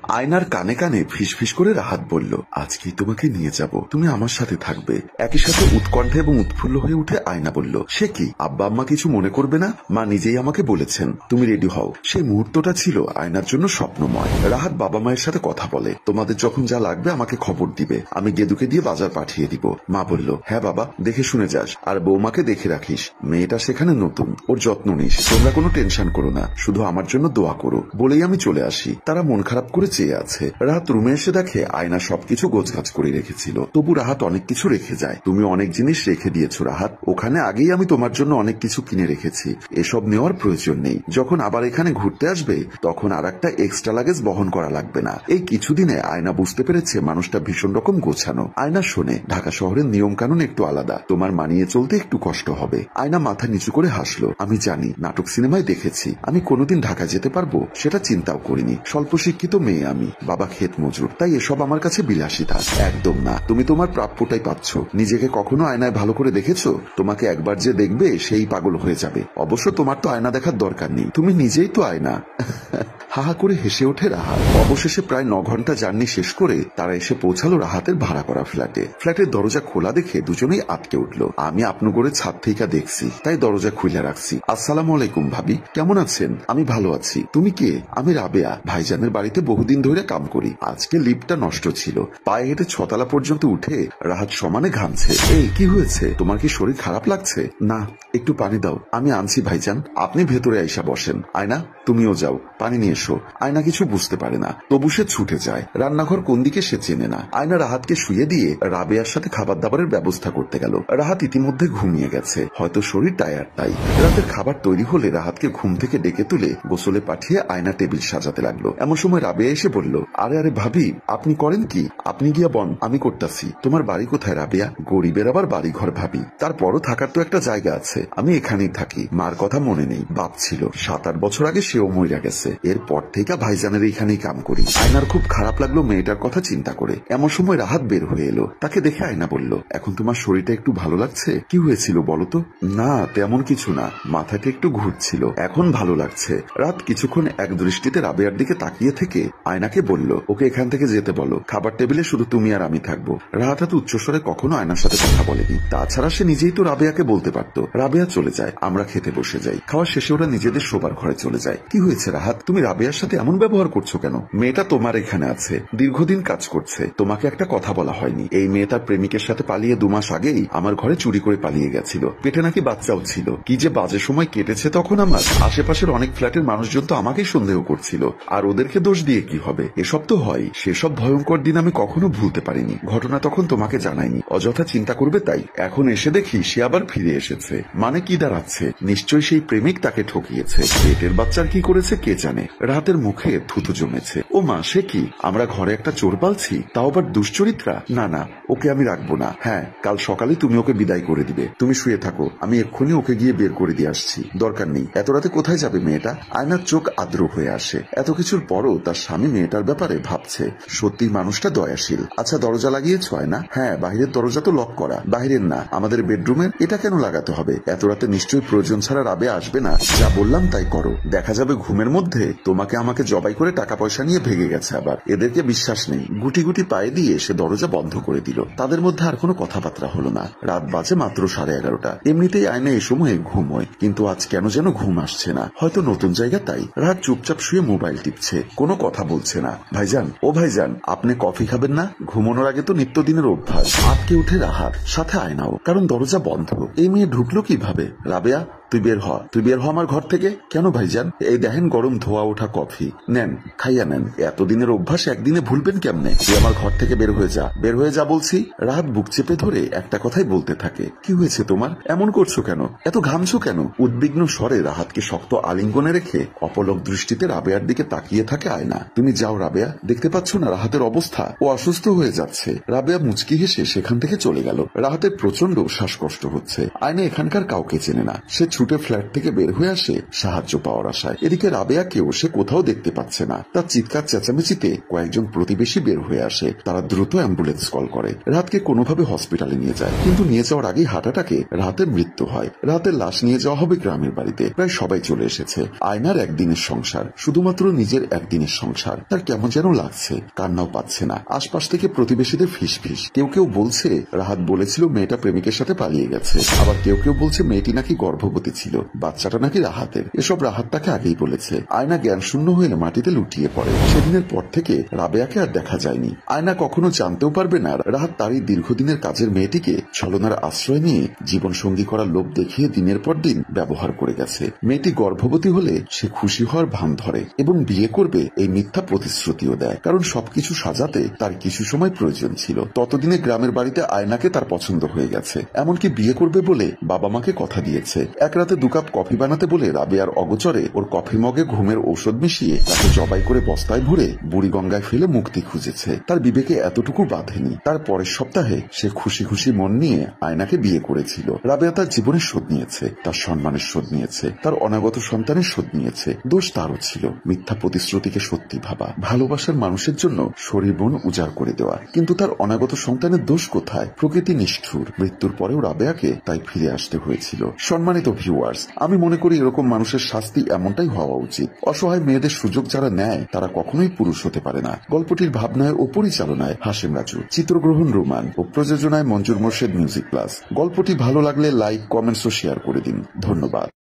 আয়নার কানে কানে ফিসফিস করে রাহাত বলল, আজকেই তোমাকে নিয়ে যাব, তুমি আমার সাথে থাকবে। একই সাথে উৎকণ্ঠা এবং উৎফুল্ল হয়ে উঠে আয়না বলল, সে কি, আব্বা আম্মা কিছু মনে করবে না? মা নিজেই আমাকে বলেছেন তুমি রেডি হও। সেই মুহূর্তটা ছিল আয়নার জন্য স্বপ্নময়। রাহাত বাবা মায়ের সাথে কথা বলে, তোমাদের যখন যা লাগবে আমাকে খবর দিবে, আমি গেদুকে দিয়ে বাজার পাঠিয়ে দিব। মা বলল, হ্যাঁ বাবা, দেখে শুনে যাস, আর বৌমাকে দেখে রাখিস, মেয়েটা সেখানে নতুন, ওর যত্ন নিস, তোমরা কোনো টেনশন করো না, শুধু আমার জন্য দোয়া করো। বলেই আমি চলে আসি। তারা মন খারাপ করে চেয়ে আছে। রাহাত রুমে এসে দেখে আয়না সবকিছু গোছগাছ করে রেখেছিল। তবু রাহাত অনেক কিছু রেখে যায়। তুমি অনেক জিনিস রেখে দিয়েছো রাহাত, ওখানে আগেই আমি তোমার জন্য অনেক কিছু কিনে রেখেছি, এসব নেওয়ার প্রয়োজন নেই। যখন আবার এখানে ঘুরতে আসবে তখন আর একটা এক্সট্রা লাগেজ বহন করা লাগবে না। এই কিছুদিনে আয়না বুঝতে পেরেছে মানুষটা ভীষণ রকম গোছানো। আয়না শোনে, ঢাকা শহরের নিয়ম কানুন একটু আলাদা, তোমার মানিয়ে চলতে একটু কষ্ট হবে। আয়না মাথা নিচু করে হাসলো, আমি জানি, নাটক সিনেমায় দেখেছি, আমি কোনোদিন ঢাকা যেতে পারবো সেটা চিন্তাও করিনি। স্বল্প শিক্ষিত মেয়ে আমি, বাবা ক্ষেত মজুর, তাই এসব আমার কাছে বিলাসিতা একদম না। তুমি তোমার প্রাপ্যটাই পাচ্ছ। নিজেকে কখনো আয়নায় ভালো করে দেখেছো? তোমাকে একবার যে দেখবে সেই পাগল হয়ে যাবে। অবশ্য তোমার তো আয়না দেখার দরকার নেই, তুমি নিজেই তো আয়না। হাহা করে হেসে ওঠে রাহাত। অবশেষে প্রায় 9 ঘন্টা জার্নি শেষ করে তারা এসে পৌঁছালো রাহাতের ভাড়া করা ফ্ল্যাটে। ফ্ল্যাটের দরজা খোলা দেখে দুজনেই আটকে উঠলো। আমি আপনাগরে ছাদ থেকে দেখছি, তাই দরজা খুলে রাখছি। আসসালামু আলাইকুম ভাবি, কেমন আছেন? আমি ভালো আছি। তুমি কে? আমি রাবেয়া, ভাইজানের বাড়িতে বহুদিন ধরে কাম করি। আজকে লিফটটা নষ্ট ছিল, পায়ে হেঁটে 6 তলা পর্যন্ত উঠে রাহাত সমানে ঘামছে। এই কি হয়েছে, তোমার কি শরীর খারাপ লাগছে? না, একটু পানি দাও, আমি আনছি ভাইজান, আপনি ভেতরে আইসা বসেন। আয়না তুমিও যাও, পানি নিয়ে এসো। আয়না কিছু বুঝতে পারে না, তবু সে ছুটে যায়। রান্নাঘর কোন দিকে সে চেনে না। আয়না রাহাতকে শুয়ে দিয়ে রাবেয়ার সাথে খাবার দাবারের ব্যবস্থা করতে গেল। রাহাত ইতিমধ্যে ঘুমিয়ে গেছে, হয়তো শরীর টায়ার্ড তাই। রাতের খাবার তৈরি হলে রাহাতকে ঘুম থেকে ডেকে তুলে গোসলে পাঠিয়ে আয়না টেবিল সাজাতে লাগলো। এমন সময় রাবেয়া এসে বলল, আরে আরে ভাবি, আপনি করেন কি? আপনি গিয়া বন, আমি করতাছি। তোমার বাড়ি কোথায় রাবেয়া? গরিবের আবার বাড়ি ঘর ভাবি, তারপরও থাকার তো একটা জায়গা আছে। আমি এখানেই থাকি। মার কথা মনে নেই, বাপ ছিল, 7-8 বছর আগে সেও মইরা গেছে। এরপর থেকে ভাইজানের এইখানেই কাম করি। আয়নার খুব খারাপ লাগলো মেয়েটার কথা চিন্তা করে। এমন সময় রাহাত বের হয়ে এলো। তাকে দেখে আয়না বলল, এখন তোমার শরীরটা একটু ভালো লাগছে? কি হয়েছিল বলো তো? না তেমন কিছু না, মাথাটা একটু ঘুরছিল, এখন ভালো লাগছে। রাত কিছুক্ষণ এক দৃষ্টিতে রাবেয়ার দিকে তাকিয়ে থেকে আয়নাকে বলল, ওকে এখান থেকে যেতে বলো, খাবার টেবিলে শুধু তুমি আর আমি থাকবো। রাহাত এত উচ্চস্বরে কখনো আয়নার সাথে কথা বলেনি, তাছাড়া সে নিজেই তো রাবেয়াকে বলতে পারতো। রাবেয়া চলে যায়, আমরা খেতে বসে যাই। খাওয়া শেষে ওরা নিজেদের শোবার ঘরে চলে যায়। কি হয়েছে রাহাত, তুমি রাবেয়ার সাথে এমন ব্যবহার করছো কেন? মেয়েটা তোমার এখানে আছে, দীর্ঘদিন কাজ করছে, তোমাকে একটা কথা বলা হয়নি। এই মেয়ে তার প্রেমিকের সাথে পালিয়ে 2 মাস আগেই আমার ঘরে চুরি করে পালিয়ে গেছিল। পেটে নাকি বাচ্চাও ছিল। কি যে বাজে সময় কেটেছে তখন আমার। আশেপাশের অনেক ফ্ল্যাটের মানুষজন তো আমাকেই সন্দেহ করছিল, আর ওদেরকে দোষ দিয়ে কি হবে? এসব তো হয়। সেসব ভয়ঙ্কর দিন আমি কখনো ভুলতে পারিনি। ঘটনা তখন তোমাকে জানাইনি, অযথা চিন্তা করবে তাই। এখন এসে দেখি সে আবার ফিরে এসেছে, মানে কি দাঁড়াচ্ছে? নিশ্চয়ই সেই প্রেমিক তাকে ঠকিয়েছে। পেটের বাচ্চার কি করেছে কে জানে। রাতের মুখে থুতু জমেছে। ও মা, সে কি? আমরা ঘরে একটা চোর পালছি, তাও আবার দুশ্চরিত্রা? না না, ওকে আমি রাখবো না। হ্যাঁ, কাল সকালে তুমি ওকে বিদায় করে দিবে। তুমি শুয়ে থাকো, আমি এক্ষুনি ওকে গিয়ে বের করে দিয়ে আসছি। দরকার নেই, এত রাতে কোথায় যাবে মেয়েটা? আয়নার চোখ আদ্র হয়ে আসে। এত কিছুর পরও তার স্বামী মেয়েটার ব্যাপারে ভাবছে। সত্যি মানুষটা দয়াশীল। আচ্ছা, দরজা লাগিয়েছ আয়না? হ্যাঁ, বাহিরের দরজা তো লক করা। বাহিরের না, আমাদের বেডরুমের। এটা কেন লাগাতে হবে? এত রাতে নিশ্চয়ই প্রয়োজন ছাড়া রাবে আসবে না। যা বললাম তাই করো, দেখা যাবে ঘুমের মধ্যে তোমাকে আমাকে জবাই করে টাকা পয়সা নিয়ে ভেগে গেছে। আবার এদেরকে বিশ্বাস নেই। গুটি গুটি পায়ে দিয়ে সে দরজা বন্ধ করে দিল। তাদের মধ্যে আর কোনো কথাবার্তা হলো না। রাত বাজে মাত্র 11:30। এমনিতেই আয়না এই সময়ে ঘুম হয়, কিন্তু আজ কেন যেন ঘুম আসছে না। হয়তো নতুন জায়গা তাই। রাত চুপচাপ শুয়ে মোবাইল টিপছে, কোনো কথা বলছে না। ভাইজান, ও ভাইজান, আপনি কফি খাবেন না? ঘুমানোর আগে তো নিত্যদিনের অভ্যাস। আটকে উঠে রাহাত, সাথে আয়নাও, কারণ দরজা বন্ধ। এই মেয়ে ঢুকলো কিভাবে? রাবেয়া, তুই বের হ আমার ঘর থেকে। কেন ভাইজান? এই দেখেন গরম ধোয়া ওঠা কফি, নেন, খাইয়া নেন। এতদিনের অভ্যাস একদিনে ভুলবেন কেমনে? তুই আমার ঘর থেকে বের হয়ে যা, বের হয়ে যা বলছি। রাত বুক চেপে ধরে একটা কথাই বলতে থাকে, কি হয়েছে তোমার? এমন করছো কেন? এত ঘামছো কেন? উদ্বিগ্ন স্বরে রাহাতকে শক্ত আলিঙ্গনে রেখে অপলক দৃষ্টিতে রাবেয়ার দিকে তাকিয়ে থাকে আয়না। তুমি যাও রাবেয়া, দেখতে পাচ্ছ না রাহাতের অবস্থা? ও অসুস্থ হয়ে যাচ্ছে। রাবেয়া মুচকি হেসে সেখান থেকে চলে গেল। রাহাতের প্রচন্ড শ্বাসকষ্ট হচ্ছে। আয়না এখানকার কাউকে চেনে না। সে ছুটে ফ্ল্যাট থেকে বের হয়ে আসে সাহায্য পাওয়ার আশায়। এদিকে রাবেয়াকেও সে কোথাও দেখতে পাচ্ছে না। তার চিৎকার চেঁচামেচিতে কয়েকজন প্রতিবেশী বের হয়ে আসে। তারা দ্রুত অ্যাম্বুলেন্স কল করে, রাহাতকে কোনোভাবে হসপিটালে নিয়ে যায়। কিন্তু নিয়ে যাওয়ার আগেই হার্ট অ্যাটাকে রাহাতের মৃত্যু হয়। রাহাতের লাশ নিয়ে যাওয়া হবে গ্রামের বাড়িতে। প্রায় সবাই চলে এসেছে। আয়নার একদিনের সংসার, শুধুমাত্র নিজের একদিনের সংসার। তার কেমন যেন লাগছে, কান্নাও পাচ্ছে না। আশপাশ থেকে প্রতিবেশীদের ফিসফিস। কেউ কেউ বলছে রাহাত বলেছিল মেয়েটা প্রেমিকের সাথে পালিয়ে গেছে, আবার কেউ কেউ বলছে মেয়েটি নাকি গর্ভবতী ছিল, বাচ্চাটা নাকি রাহাতের। এসব রাহাত তাকে আগেই বলেছে। আয়না জ্ঞান শূন্য হয়ে মাটিতে লুটিয়ে পড়ে। সেদিনের পর থেকে রাবেয়াকে আর দেখা যায়নি। আয়না কখনো জানতেও পারবে না রাহাত তারই দীর্ঘদিনের কাজের মেয়েটিকে ছলনার আশ্রয় নিয়ে জীবন সঙ্গী করার লোভ দেখিয়ে দিনের পর দিন ব্যবহার করে গেছে। মেয়েটি গর্ভবতী হলে সে খুশি হওয়ার ভান ধরে এবং বিয়ে করবে এই মিথ্যা প্রতিশ্রুতিও দেয়, কারণ সবকিছু সাজাতে তার কিছু সময় প্রয়োজন ছিল। ততদিনে গ্রামের বাড়িতে আয়নাকে তার পছন্দ হয়ে গেছে, এমনকি বিয়ে করবে বলে বাবা মাকে কথা দিয়েছে। এক রাতে 2 কাপ কফি বানাতে বলে রাবেয়ার অগোচরে ওর কফি মগে ঘুমের ঔষধ মিশিয়ে তাকে জবাই করে বস্তায় ভরে বুড়িগঙ্গায় ফেলে মুক্তি খুঁজেছে। তার বিবেকে এতটুকু বাঁধেনি। তার পরের সপ্তাহে সে খুশি খুশি মন নিয়ে আয়নাকে বিয়ে করেছিল। রাবেয়া তার জীবনের শোধ নিয়েছে, তার সম্মানের শোধ নিয়েছে, তার অনাগত সন্তানের শোধ নিয়েছে। দোষ তারও ছিল, মিথ্যা প্রতিশ্রুতিকে সত্যি ভাবা, ভালোবাসার মানুষের জন্য শরীর মন উজাড় করে দেওয়া। কিন্তু তার অনাগত সন্তানের দোষ কোথায়? প্রকৃতি নিষ্ঠুর। মৃত্যুর পরেও রাবেয়াকে তাই ফিরে আসতে হয়েছিল। সম্মানিত ভিউয়ার্স, আমি মনে করি এরকম মানুষের শাস্তি এমনটাই হওয়া উচিত। অসহায় মেয়েদের সুযোগ যারা নেয় তারা কখনোই পুরুষ হতে পারে না। গল্পটির ভাবনায় ও পরিচালনায় হাশেম রাজু, চিত্রগ্রহণ রোমান ও প্রযোজনায় মঞ্জুর মোর্শেদ মিউজিক প্লাস। গল্পটি ভালো লাগলে লাইক, কমেন্টস ও শেয়ার করে দিন। ধন্যবাদ।